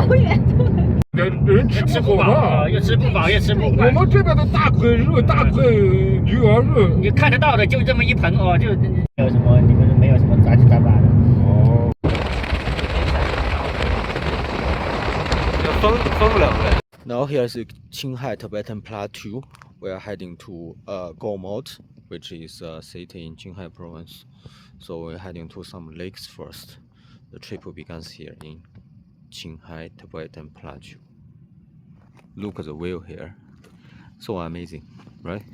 好远都能。人吃不饱，又吃不饱，又吃不惯。我们这边的大块肉、大块鱼儿肉，你看得到的就这么一盆哦，就有什么你们没有什么杂七杂八的。哦。分不了呗。Now here's Qinghai Tibetan Plateau. We are heading to Golmud, which is a city in Qinghai province. So we're heading to some lakes first. The trip begins here in Qinghai Tibetan Plateau. Look at the view here. So amazing, right?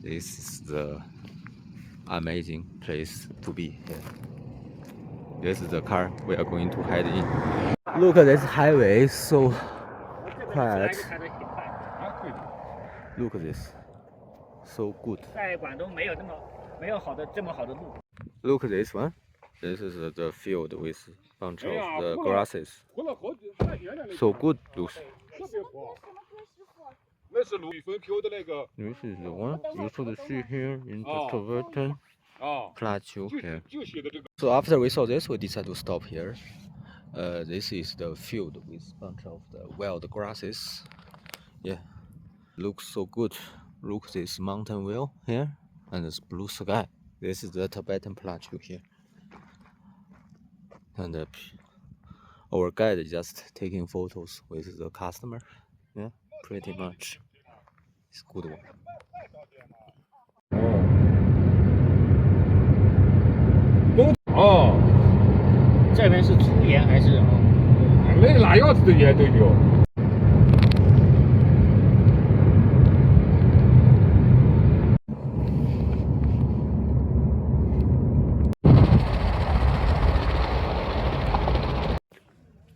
This is the amazing place to be here. This is the car we are going to head in. Look at this highway, so quiet. Look at this, so good. Look at this one. This is the field with a bunch of the grasses. So good looks. This is the one. You should see here in the Tibetan Plateau here. So after we saw this, we decided to stop here. This is the field with a bunch of the wild grasses. Yeah, looks so good. Look at this mountain view here and this blue sky. This is the Tibetan Plateau here. And our guide is just taking photos with the customer. Yeah, pretty much. It's good one. 哦，这边是粗盐还是？那哪样子的盐都有。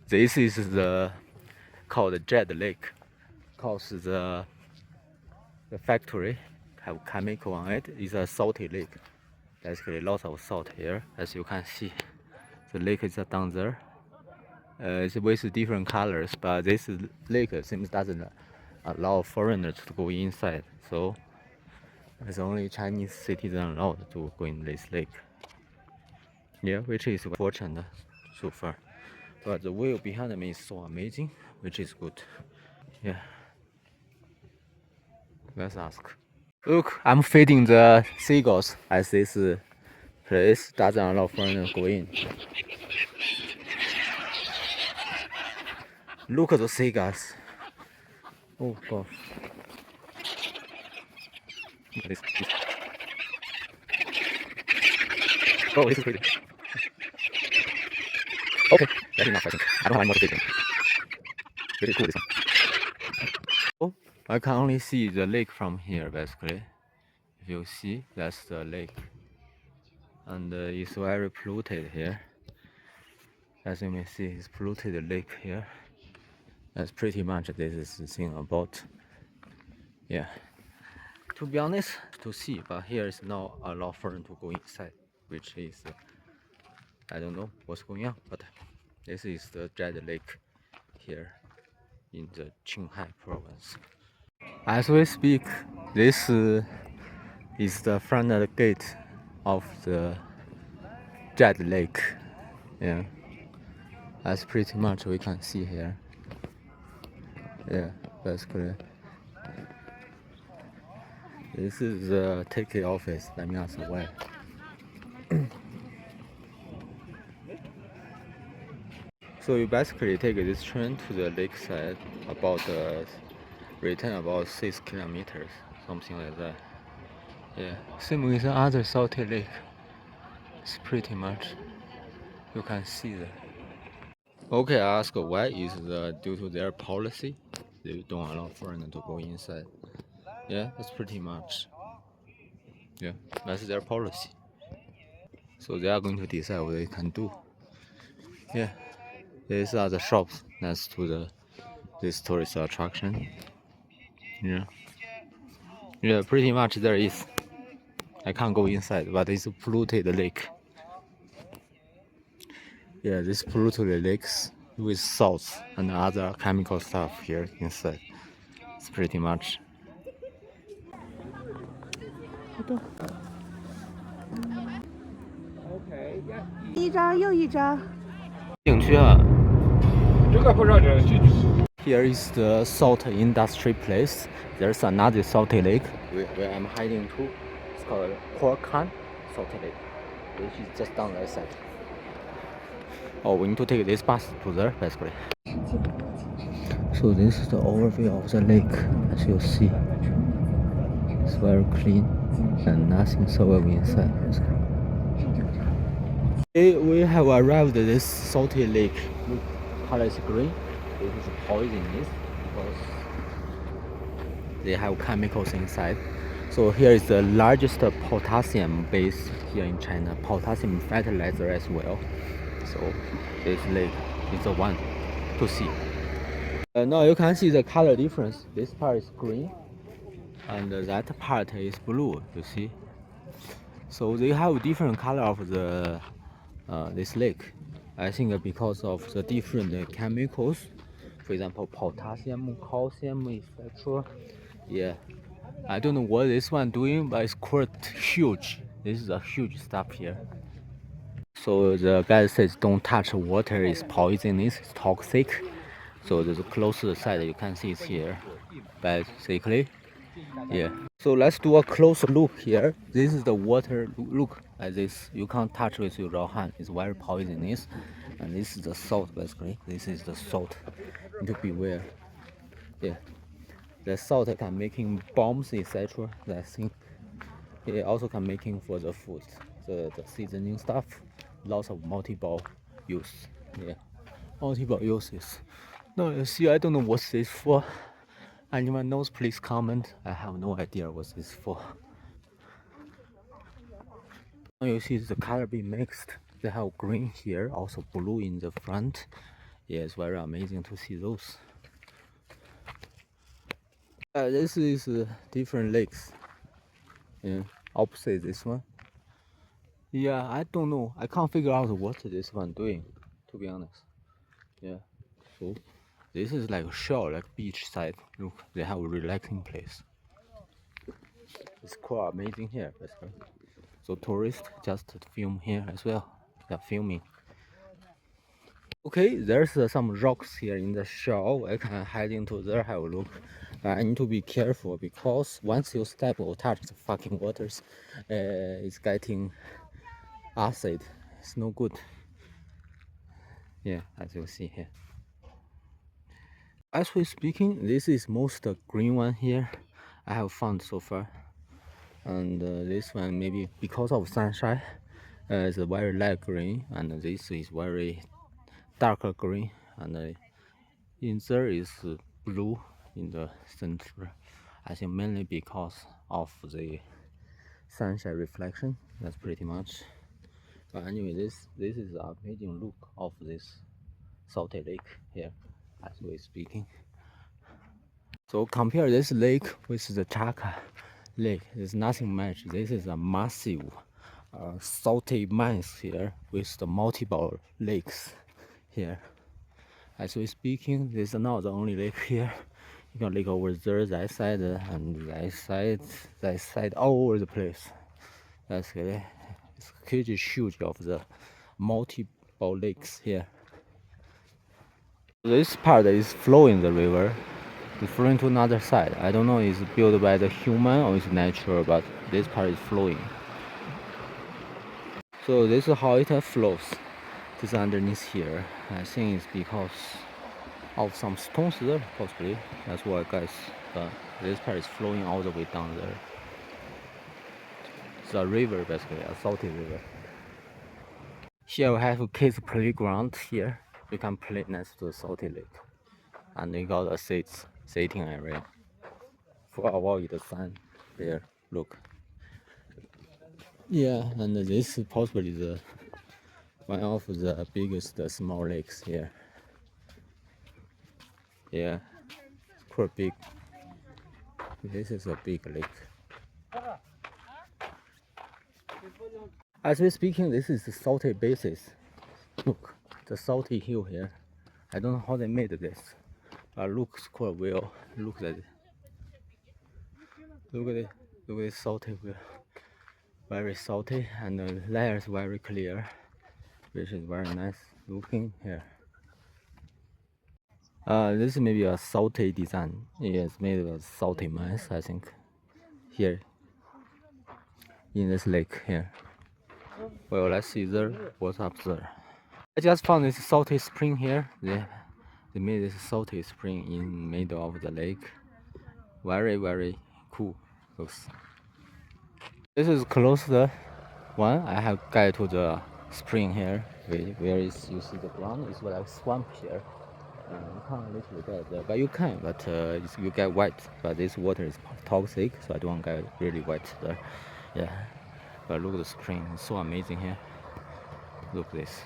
This is the called Jet Lake, cause the factory have chemical on it. It's a salty lake. Basically, lots of salt here, as you can see. The lake is down there. It's with different colors, but this lake seems doesn't allow foreigners to go inside. So it's only Chinese citizens allowed to go in this lake. Yeah, which is fortunate so far. But the view behind me is so amazing, which is good. Yeah. Let's ask. Look, I'm feeding the seagulls as this place doesn't allow foreigners to go in. Look at the seagulls. Oh gosh. Oh, this is pretty. Okay, that's enough I think. I don't have any more to feed. Really cool this one. Oh, I can only see the lake from here basically. If you see, that's the lake. And it's very polluted here. As you may see, it's polluted lake here. That's pretty much this is the thing about. Yeah. To be honest, to see, but here is not a lot for them to go inside, which is I don't know what's going on, but this is the Jet Lake here in the Qinghai province. As we speak, this is the front gate of the Jet Lake. Yeah, that's pretty much we can see here. Yeah, basically. This is the ticket office. Let me ask why. So you basically take this train to the lakeside, about return about 6 kilometers, something like that. Yeah, same with the other salty lake. It's pretty much you can see that. Okay, I ask why is due to their policy. They don't allow foreigners to go inside. Yeah, that's pretty much. Yeah, that's their policy. So they are going to decide what they can do. Yeah. These are the shops next to this tourist attraction. Yeah. Yeah, pretty much there is. I can't go inside, but it's a polluted lake. Yeah, this polluted lakes with salt and other chemical stuff here inside. It's pretty much. 一张又一张。景区啊，这 Here is the salt industry place. There's another salty lake where I'm hiding to. It's called Qarhan salty lake, which is just down that side. Oh, we need to take this bus to there, basically. So this is the overview of the lake, as you see. It's very clean and nothing surviving inside. We have arrived at this salty lake. Look, color is green. This is poisonous because they have chemicals inside. So here is the largest potassium base here in China, potassium fertilizer as well. So this lake is the one to see. Now you can see the color difference. This part is green and that part is blue, you see. So they have different color of the this lake. I think because of the different chemicals, for example, potassium, calcium, etc. Yeah, I don't know what this one doing, but it's quite huge. This is a huge stuff here. So the guy says don't touch water, it's poisonous, it's toxic. So the closer side you can see it's here, basically. Yeah. So let's do a close look here. This is the water. Look at this. You can't touch with your raw hand. It's very poisonous. And this is the salt, basically. This is the salt. You need to beware. Yeah. The salt can making bombs, etc. That thing. It also can making for the food, the seasoning stuff. Lots of multiple use. Yeah. Multiple uses. No, you see, I don't know what's this for. Anyone knows, please comment. I have no idea what this is for. Now you see the color being mixed. They have green here, also blue in the front. Yeah, it's very amazing to see those. This is different lakes. Yeah, opposite this one. Yeah, I don't know. I can't figure out what this one doing, to be honest. Yeah, so this is like a shore, like beach side. Look, they have a relaxing place. It's quite amazing here, basically. So tourists just film here as well. They're filming. Okay, there's some rocks here in the shore. I can hide into there, have a look. I need to be careful because once you step or touch the fucking waters, it's getting acid. It's no good. Yeah, as you see here. As we speaking, this is most green one here I have found so far. And this one maybe because of sunshine, it's very light green, and this is very darker green, and in there is blue in the center. I think mainly because of the sunshine reflection. That's pretty much. But anyway, this is an amazing look of this salty lake here as we're speaking. So compare this lake with the Chaka lake. There's nothing much. This is a massive salty mines here with the multiple lakes here. As we're speaking, this is not the only lake here. You can look over there, that side, and that side, all over the place. That's it. It's huge of the multiple lakes here. This part is flowing the river. It's flowing to another side. I don't know if it's built by the human or it's natural, but this part is flowing. So this is how it flows. This underneath here. I think it's because of some stones there, possibly. That's why, guys. This part is flowing all the way down there. It's a river, basically, a salty river. Here we have a kids playground here. You can play next to the salty lake. And we got a sitting area for avoid the sun there. Look. Yeah, and this is possibly the one of the biggest small lakes here. Yeah, quite big. This is a big lake. As we're speaking, this is the salty basis. Look, the salty hill here. I don't know how they made this, but looks quite well. Look at it. Look at it. Look at it, salty well. Very salty, and the layers very clear, which is very nice looking here. This is maybe a salty design. It's made of salty mess, I think. Here, in this lake here. Well, let's see there. What's up there? I just found this salty spring here. They made this salty spring in middle of the lake. Very cool. Looks. This is closer one. I have got to the spring here. Where is you see the ground? It's like swamp here. You can't literally get there, but you can. But you get wet. But this water is toxic, so I don't get really wet there. Yeah. But look at the spring. It's so amazing here. Look at this.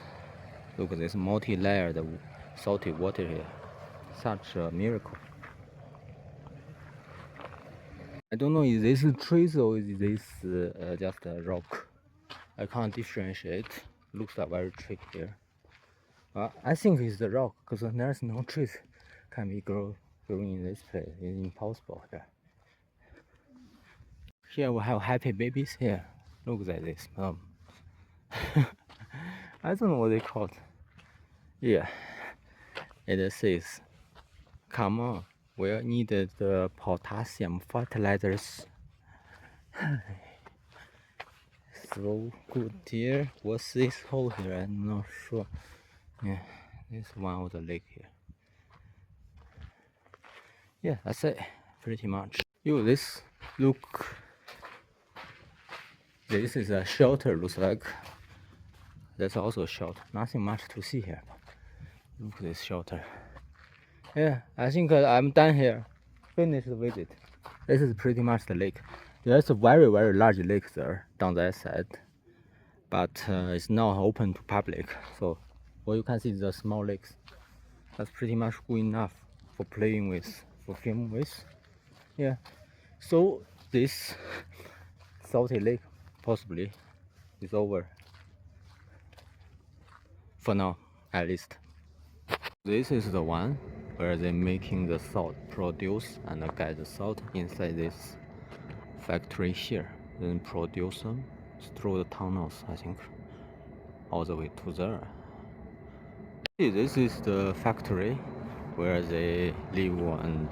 Look at this multi-layered salty water here. Such a miracle. I don't know, is this trees or is this just a rock? I can't differentiate. Looks like very tricky here. I think it's the rock because there's no trees can be growing in this place. It's impossible here. Here we have happy babies here. Look at this. I don't know what they called. Yeah, it says, "Come on, we needed the potassium fertilizers." So good here. What's this hole here? I'm not sure. Yeah, this one of the lake here. Yeah, that's it. Pretty much. Yo, this look. This is a shelter. Looks like. That's also a shelter. Nothing much to see here. Look at this shelter. Yeah, I think I'm done here. Finish the visit. This is pretty much the lake. There's a very large lake there down that side, but it's not open to public. So all you can see is the small lakes. That's pretty much good enough for playing with, for film with. Yeah. So this salty lake possibly is over for now, at least. This is the one where they're making the salt produce and get the salt inside this factory here, then produce them through the tunnels, I think, all the way to there. See, this is the factory where they live and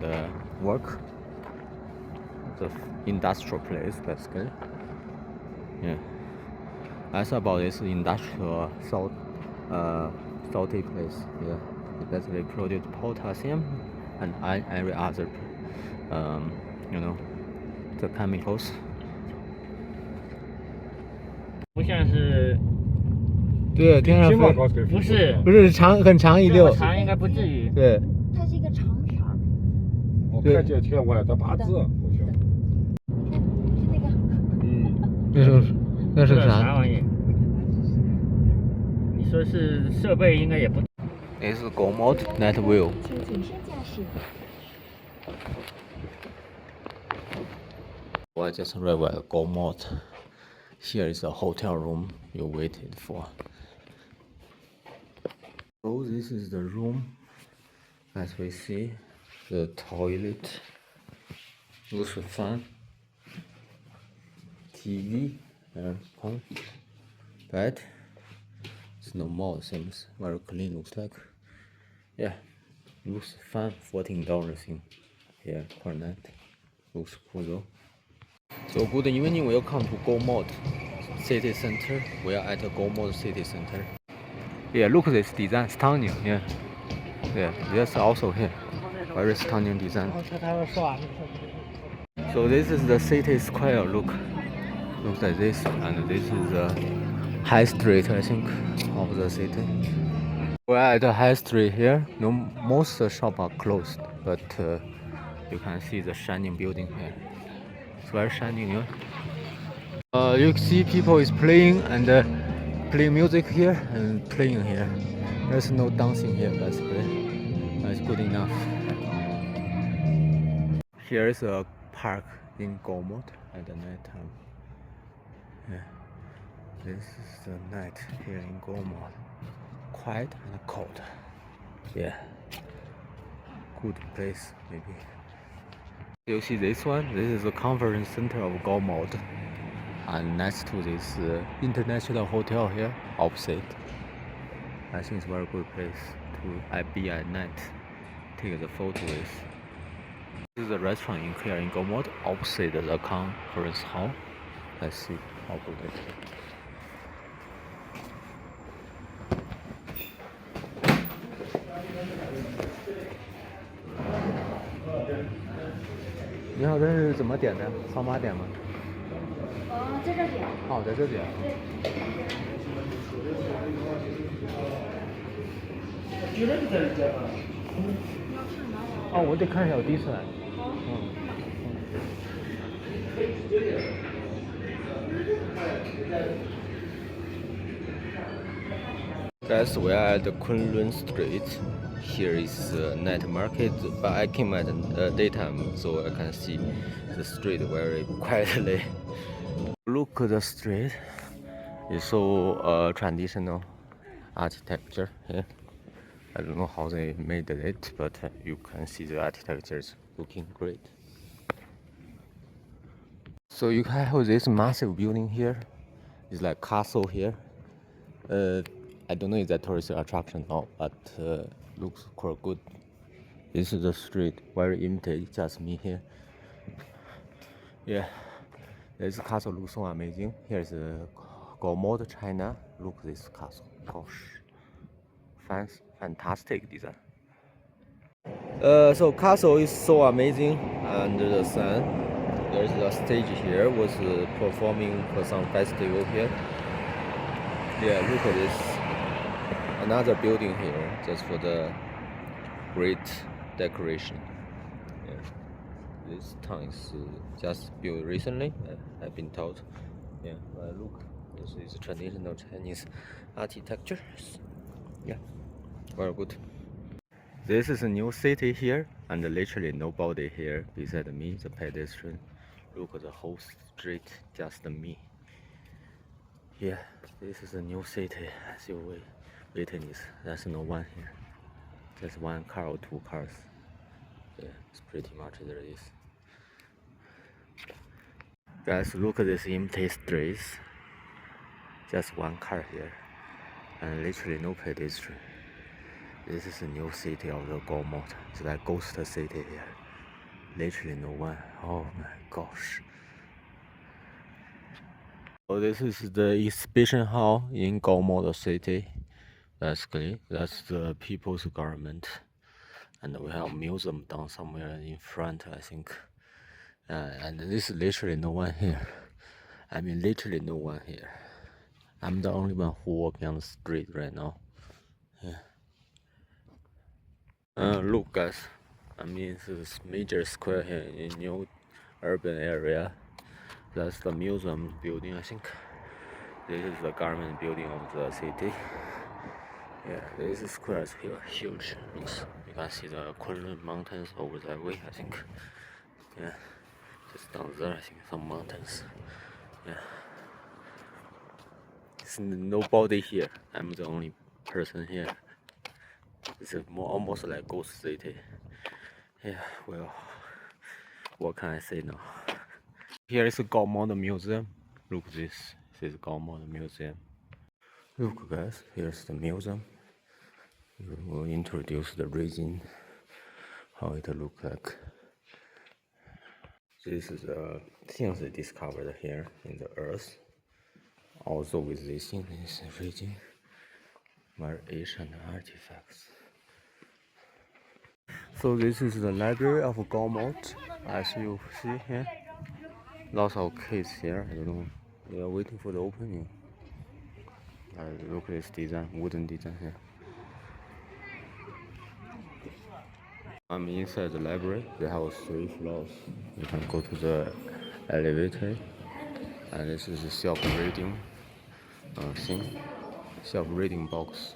work. The industrial place, basically. Yeah, that's about this industrial salty place. Yeah, they basically produce potassium and every other, the chemicals. 不像是，对，天上飞，不是长很长一溜，长应该不至于。对，它是一个长条。我看见天外的八字，好像。是那个。那是啥？啥玩意？你说是设备应该也不。This is Golmud net view. 请谨慎驾驶。I just arrived at Golmud. Here is the hotel room you waited for. So this is the room. As we see, the toilet, looks fun, TV, and bed. It's no more, seems very clean. Looks like, yeah, looks fun. $14 in here per night. Looks cool though. So good evening, welcome to Golmud city center. We are at Golmud city center. Yeah, look at this design, stunning. Yeah, that's also here. Very stunning design. So this is the city square. Looks like this, and this is the high street, I think, of the city. We're at the high street here. No, most shops are closed, but you can see the shining building here. It's very shining, yeah. You see people is playing and playing music here and playing here. There's no dancing here, basically. That's good enough. Here is a park in Golmud at the night time. Yeah. This is the night here in Golmud. Quiet and cold. Yeah. Good place, maybe. You see this one? This is the conference center of Golmud. And next to this international hotel here, opposite. I think it's a very good place to be at night take the photo with. This is a restaurant here in Golmud, opposite the conference hall. Let's see how good it is. 你好，这是怎么点的？扫码点吗？在这点。哦，在这点。哦，我得看一下，我第一次来。Guys, we are at the Kunlun Street. Here is the night market, but I came at daytime, so I can see the street very quietly. Look at the street. It's so traditional architecture here. I don't know how they made it, but you can see the architecture is looking great. So you have this massive building here. It's like castle here. I don't know if that tourist attraction now, but looks quite good. This is the street, very empty, just me here. Yeah, this castle looks so amazing. Here's Golmud, China. Look at this castle. Gosh, fantastic design. So castle is so amazing under the sun. There's a stage here was performing for some festival here. Yeah, look at this. Another building here just for the great decoration. Yeah. This town is just built recently, I've been told. Yeah, but look, this is traditional Chinese architecture. Yeah, very good. This is a new city here, and literally nobody here beside me, the pedestrian. Look at the whole street, just me. Yeah, this is a new city. As you witness, there's no one here. Just one car or two cars. Yeah, it's pretty much there is. Guys, look at this empty streets. Just one car here, and literally no pedestrian. This is a new city of the Golmud. It's like ghost city here. Literally no one. Oh my gosh. So this is the exhibition hall in Golmud city. Basically, that's the people's government. And we have a museum down somewhere in front, I think. And this is literally no one here. I mean, literally no one here. I'm the only one who walking on the street right now. Yeah. Look, guys. I mean, this major square here in new urban area. That's the museum building, I think. This is the government building of the city. Yeah, this square is here, huge. Looks, you can see the Qarhan mountains over that way, I think. Yeah, just down there, I think some mountains. Yeah, there's nobody here. I'm the only person here. It's almost like ghost city. Yeah, well, what can I say now? Here is a Golmud Museum. Look at this. This is Golmud Museum. Look, guys, here's the museum. We will introduce the resin, how it look like. This is the things they discovered here in the earth. Also with this in this region, very ancient artifacts. So this is the library of Golmud, as you see here. Lots of kids here. I don't know. They are waiting for the opening. Look at this design, wooden design here. I'm inside the library. They have 3 floors. You can go to the elevator, and this is a self-reading thing, self-reading box.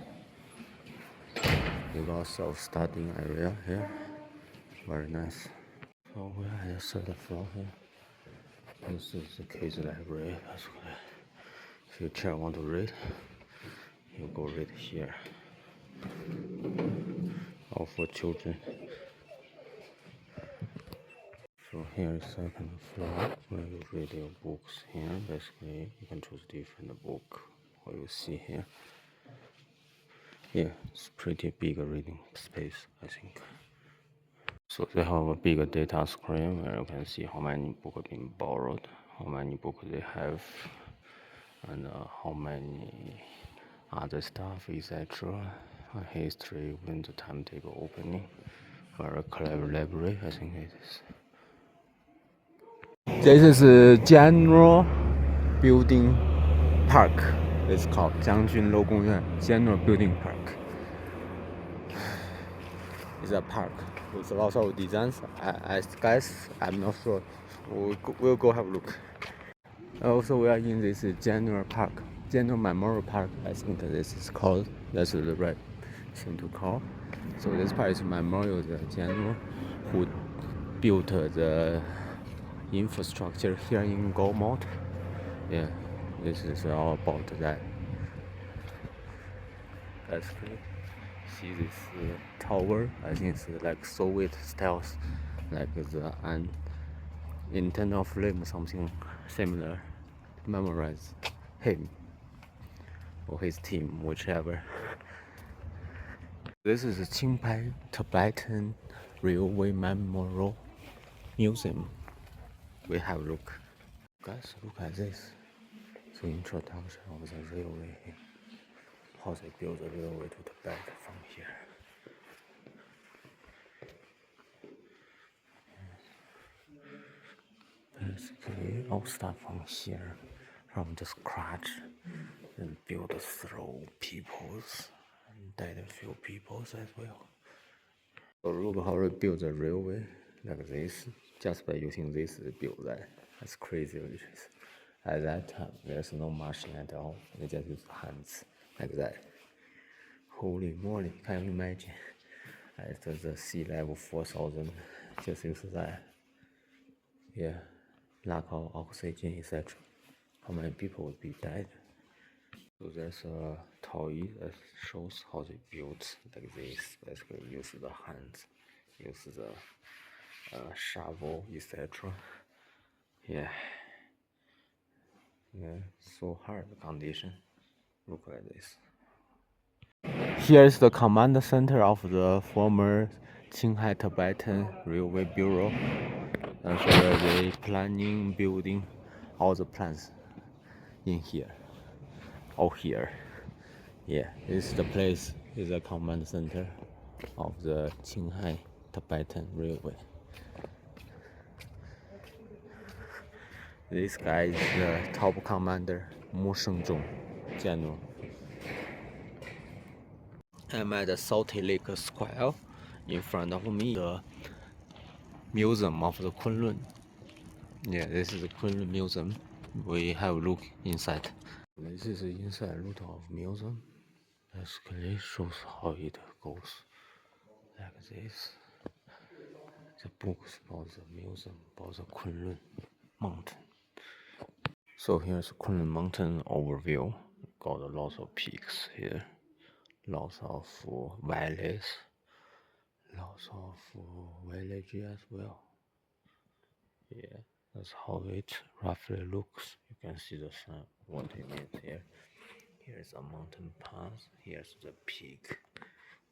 You got self-studying area here. Very nice. So we are at the 3rd floor here. This is the kids' library. If your child want to read, you go read here. All for children. So here is 2nd floor where you read your books here. Basically, you can choose different book. What you see here. Yeah, it's pretty big reading space, I think. So they have a big data screen where you can see how many books been borrowed, how many books they have, and how many other stuff, etc. History, when the timetable opening. Very clever library, I think it is. This is a general building park. It's called 将军楼公园 General Building Park. It's a park with lots of designs. I guess I'm not sure. We'll go have a look. Also, we are in this General Park, General Memorial Park. I think this is called. That's the right thing to call. So this part is memorial the general who built the infrastructure here in Golmud. Yeah, this is all about that. That's good. See this tower? I think it's like Soviet styles, like the internal flame, something similar. Memorize him or his team, whichever. This is the Qinghai Tibetan Railway Memorial Museum. We have a look. Guys, look at this. So introduction of the railway here. How they build the railway to Tibet from here. Basically, all stuff from here, from the scratch, and built through peoples, and died a few peoples as well. So look how they build the railway like this, just by using this to build that. That's crazy, which is. At that time, there's no machine at all. They just use hands like that. Holy moly, can you imagine? At the sea level 4,000, just use that. Yeah, lack of oxygen, etc. How many people would be dead? So there's a toy that shows how they built like this. Basically, use the hands, use the shovel, etc. Yeah. Yeah, so hard condition. Look at this. Here is the command center of the former Qinghai Tibetan Railway Bureau. That's where they planning, building all the plans in here. All here. Yeah, this is the place, is the command center of the Qinghai Tibetan Railway. This guy is the top commander, Mu Shengzhong, general. I'm at the Salty Lake Square. In front of me, the museum of the Kunlun. Yeah, this is the Kunlun Museum. We have a look inside. This is the inside look of museum. Basically shows how it goes. Like this. The books about the museum, about the Kunlun mountain. So here's Kunlun mountain overview. Got lots of peaks here. Lots of valleys. Lots of villages as well. Yeah, that's how it roughly looks. You can see the sun, what it means here. Here's a mountain pass, here's the peak,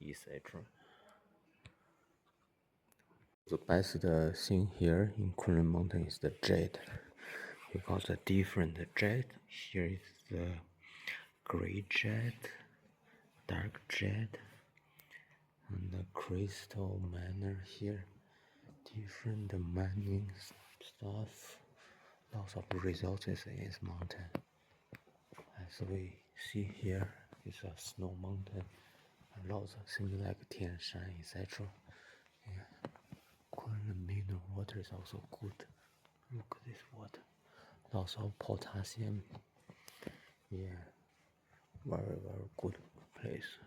etc. The best thing here in Kunlun mountain is the jade. You got the different jade. Here is the gray jade, dark jade, and the crystal manner here. Different mining stuff. Lots of resources in this mountain. As we see here, it's a snow mountain. Lots of things like Tianshan, etc. Yeah. Kunlun mineral water is also good. Look at this water. Lots of potassium. Yeah. Very, very good place.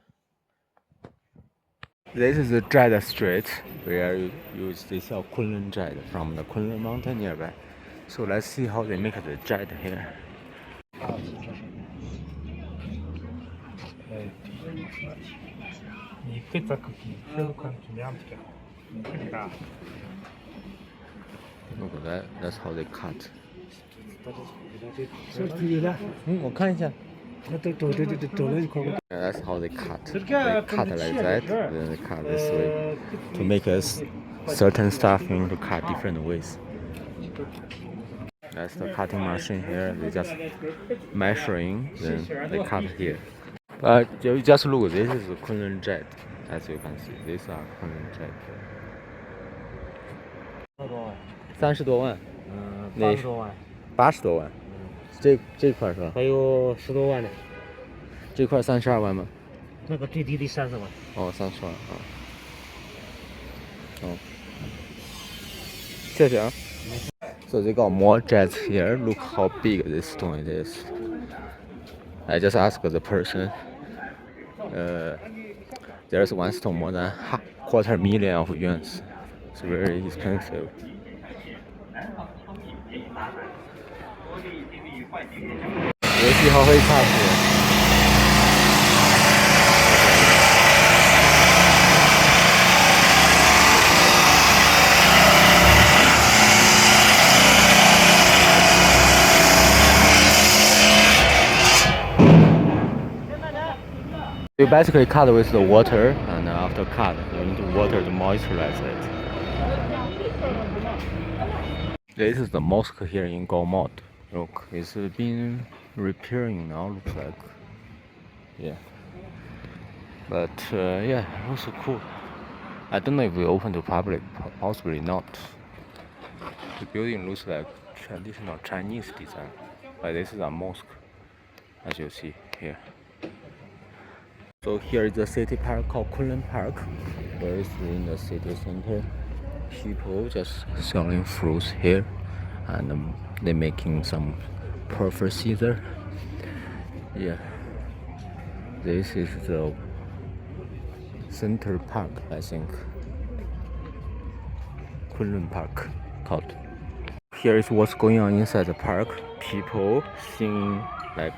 This is the Jade Street, where you use this Kunlun Jade from the Kunlun mountain nearby. So let's see how they make the jade here. Look at that, that's how they cut. 我看一下。That's how they cut. They cut like that, then they cut this way to make us certain stuff into cut different ways. That's the cutting machine here. They just measuring, then they cut here. But you just look. This is the Kunlun jet, as you can see. These are Kunlun jet. 30多万，那80多万， 80多万，这块是吧？还有10多万的，这块32万吗？那个最低的30万。哦，30万啊。哦，谢谢啊。So they got more jets here. Look how big this stone is. I just asked the person. There's one stone more than $250,000 of yuans. It's very expensive. 游戏还会开始。You basically cut with the water, and after cut, you need water to moisturize it. This is the mosque here in Golmud. Look, it's been repairing now. Looks like, yeah. But yeah, also cool. I don't know if we open to public, possibly not. The building looks like traditional Chinese design, but this is a mosque, as you see here. So here is the city park called Kunlun Park, where it's in the city center. People just selling fruits here, and they're making some prophecy there. Yeah, this is the center park, I think. Kunlun Park called. Here is what's going on inside the park. People singing like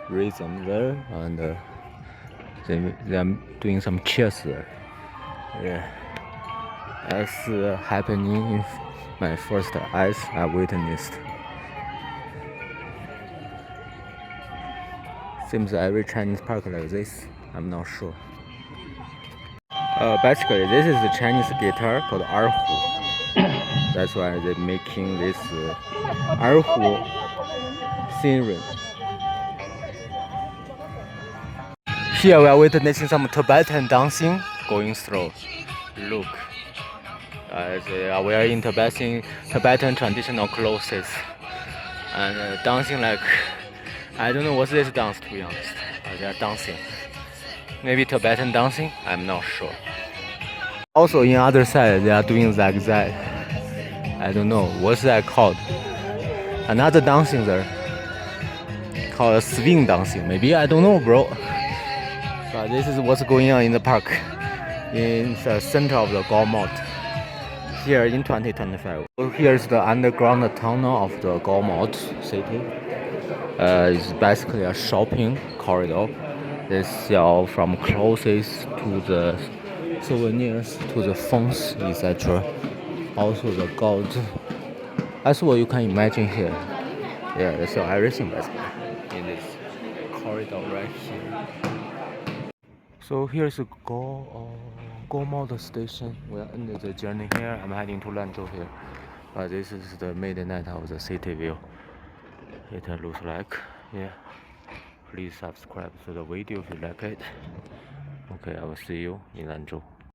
rhythm there, and they're doing some cheers there. Yeah, that's happening in my first eyes. I witnessed. Seems every Chinese park like this. I'm not sure. Basically, this is the Chinese guitar called erhu. That's why they're making this erhu scenery. Here we are witnessing some Tibetan dancing going through. Look, they are wearing Tibetan traditional clothes and dancing like, I don't know what's this dance, to be honest. They are dancing. Maybe Tibetan dancing? I'm not sure. Also, in other side, they are doing like that. I don't know what's that called. Another dancing there called swing dancing. Maybe, I don't know, bro. But this is what's going on in the park, in the center of the Golmud, here in 2025. So here's the underground tunnel of the Golmud city. It's basically a shopping corridor. They sell from clothes to the souvenirs to the phones, etc. Also the gold. That's what you can imagine here. Yeah, they sell everything basically in this corridor right here. So here's the Golmud station. We are ended the journey here. I'm heading to Lanzhou here. But this is the midnight of the city view. It looks like, yeah. Please subscribe to the video if you like it. Okay, I will see you in Lanzhou.